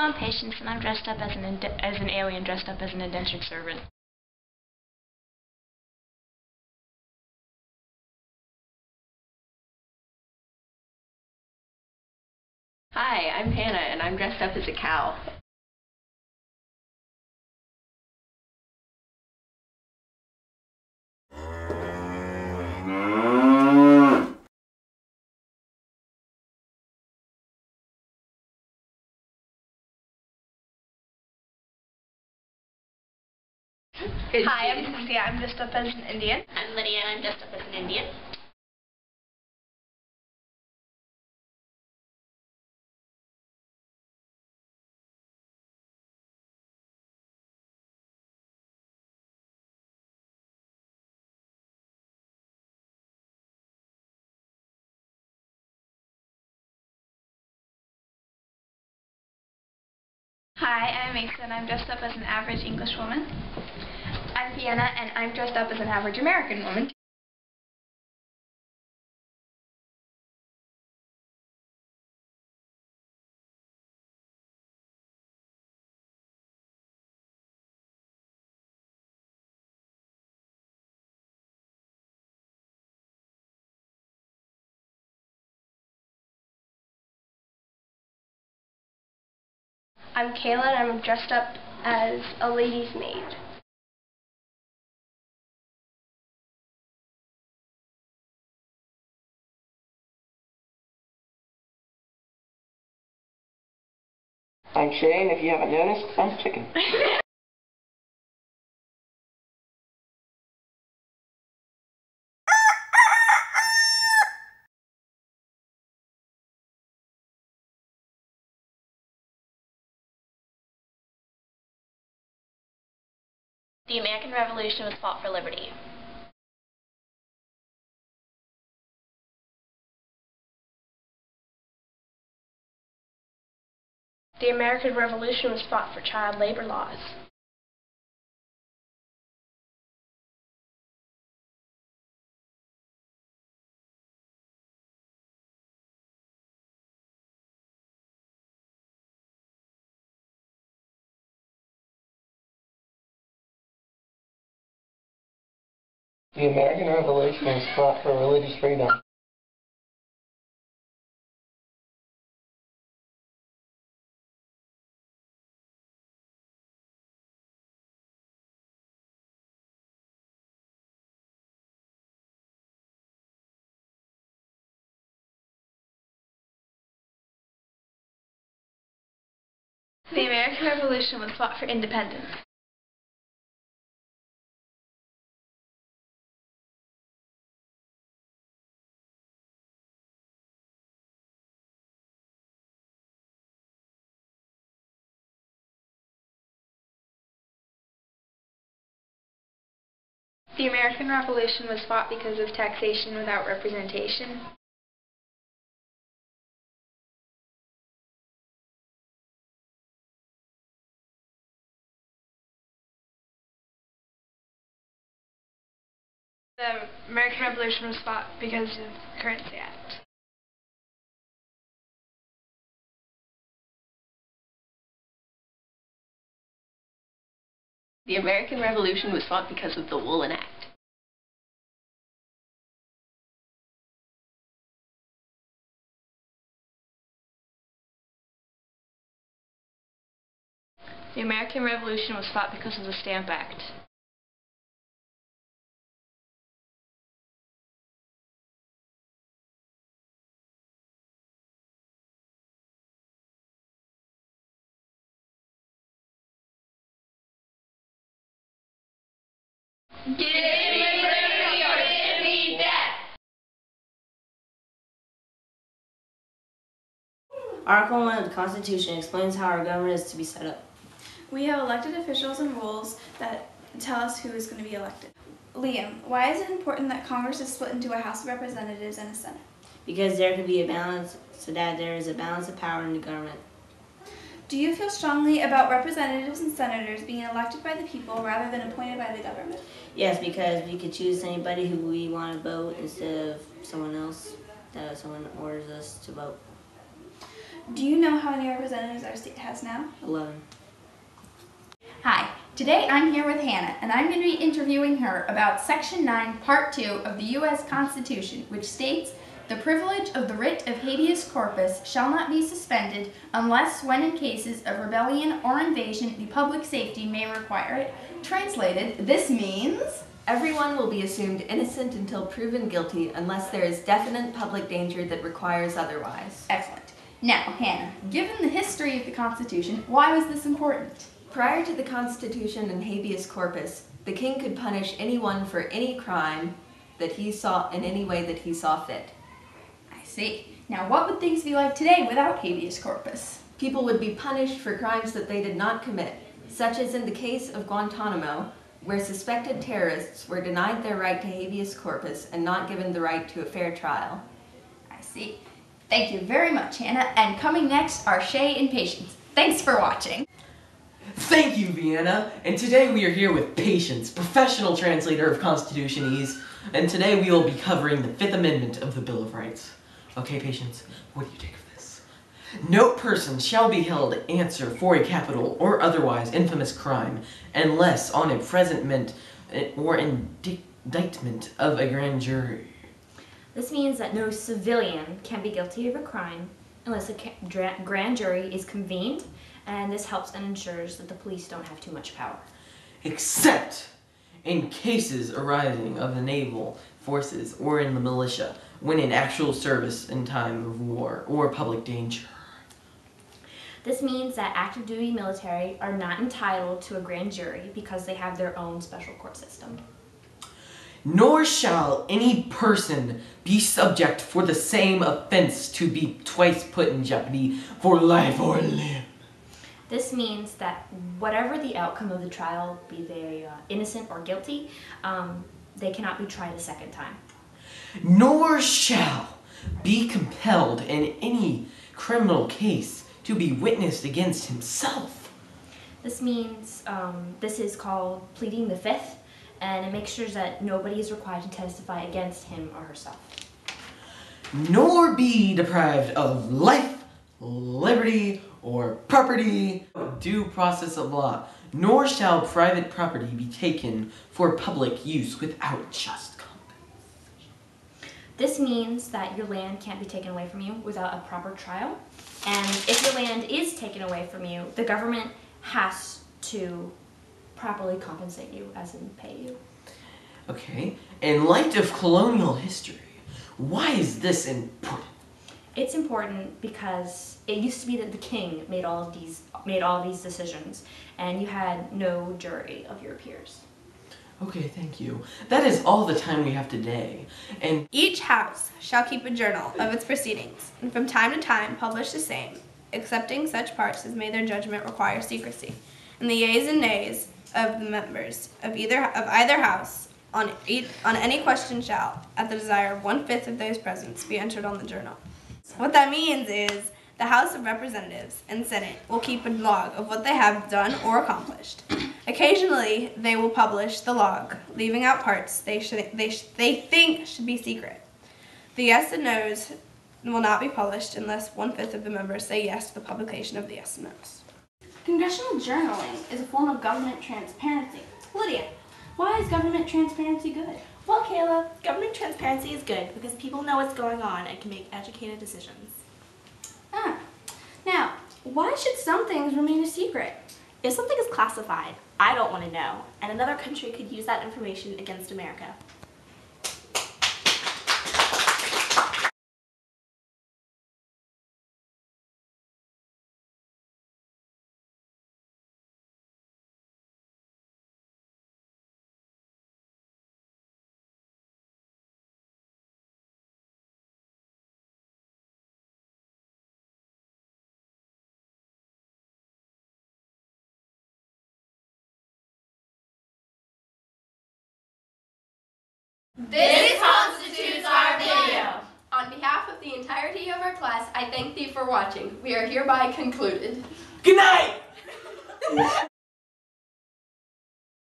I'm Patience, and I'm dressed up as an alien dressed up as an indentured servant. Hi, I'm Hannah, and I'm dressed up as a cow. Hi, I'm Cynthia. I'm dressed up as an Indian. I'm Lydia, and I'm dressed up as an Indian. Hi, I'm Mason. I'm dressed up as an average English woman. I'm Fiona, and I'm dressed up as an average American woman. I'm Kayla, and I'm dressed up as a lady's maid. I'm Shane. If you haven't noticed, I'm chicken. The American Revolution was fought for liberty. The American Revolution was fought for child labor laws. The American Revolution was fought for religious freedom. The American Revolution was fought for independence. The American Revolution was fought because of taxation without representation. The American Revolution was fought because of the Currency Act. The American Revolution was fought because of the Woolen Act. The American Revolution was fought because of the Stamp Act. Article 1 of the Constitution explains how our government is to be set up. We have elected officials and rules that tell us who is going to be elected. Liam, why is it important that Congress is split into a House of Representatives and a Senate? Because there can be a balance, so that there is a balance of power in the government. Do you feel strongly about representatives and senators being elected by the people rather than appointed by the government? Yes, because we could choose anybody who we want to vote instead of someone else that someone orders us to vote. Do you know how many representatives our state has now? 11. Hi, today I'm here with Hannah, and I'm going to be interviewing her about Section 9, Part 2 of the U.S. Constitution, which states, "The privilege of the writ of habeas corpus shall not be suspended unless when in cases of rebellion or invasion the public safety may require it." Translated, this means... Everyone will be assumed innocent until proven guilty unless there is definite public danger that requires otherwise. Excellent. Now, Hannah, given the history of the Constitution, why was this important? Prior to the Constitution and habeas corpus, the king could punish anyone for any crime that he saw in any way that he saw fit. I see. Now, what would things be like today without habeas corpus? People would be punished for crimes that they did not commit, such as in the case of Guantanamo, where suspected terrorists were denied their right to habeas corpus and not given the right to a fair trial. I see. Thank you very much, Hannah. And coming next are Shay and Patience. Thanks for watching. Thank you, Vienna. And today we are here with Patience, professional translator of Constitutionese, and today we will be covering the Fifth Amendment of the Bill of Rights. Okay, Patience, what do you take of this? No person shall be held to answer for a capital or otherwise infamous crime unless on a presentment or indictment of a grand jury. This means that no civilian can be guilty of a crime unless a grand jury is convened, and this helps and ensures that the police don't have too much power. Except in cases arising of the naval forces or in the militia, when in actual service in time of war or public danger. This means that active duty military are not entitled to a grand jury because they have their own special court system. Nor shall any person be subject for the same offense to be twice put in jeopardy for life or limb. This means that whatever the outcome of the trial, be they innocent or guilty, they cannot be tried a second time. Nor shall be compelled in any criminal case to be witnessed against himself. This means, this is called pleading the fifth, and it makes sure that nobody is required to testify against him or herself. Nor be deprived of life, liberty, or property, due process of law. Nor shall private property be taken for public use without just compensation. This means that your land can't be taken away from you without a proper trial. And if your land is taken away from you, the government has to properly compensate you, as in pay you. Okay, in light of colonial history, why is this important? It's important because it used to be that the king made all of these decisions, and you had no jury of your peers. Okay, thank you. That is all the time we have today. And Each house shall keep a journal of its proceedings, and from time to time publish the same, excepting such parts as may their judgment require secrecy. And the yeas and nays of the members of either house on any question shall, at the desire of 1/5 of those present, be entered on the journal. What that means is the House of Representatives and Senate will keep a log of what they have done or accomplished. Occasionally, they will publish the log, leaving out parts they think should be secret. The yes and no's will not be published unless 1/5 of the members say yes to the publication of the yes and no's. Congressional journaling is a form of government transparency. Lydia, why is government transparency good? Well, Kayla, government transparency is good because people know what's going on and can make educated decisions. Now, why should some things remain a secret? If something is classified, I don't want to know, and another country could use that information against America. This constitutes our video. On behalf of the entirety of our class, I thank thee for watching. We are hereby concluded. good night!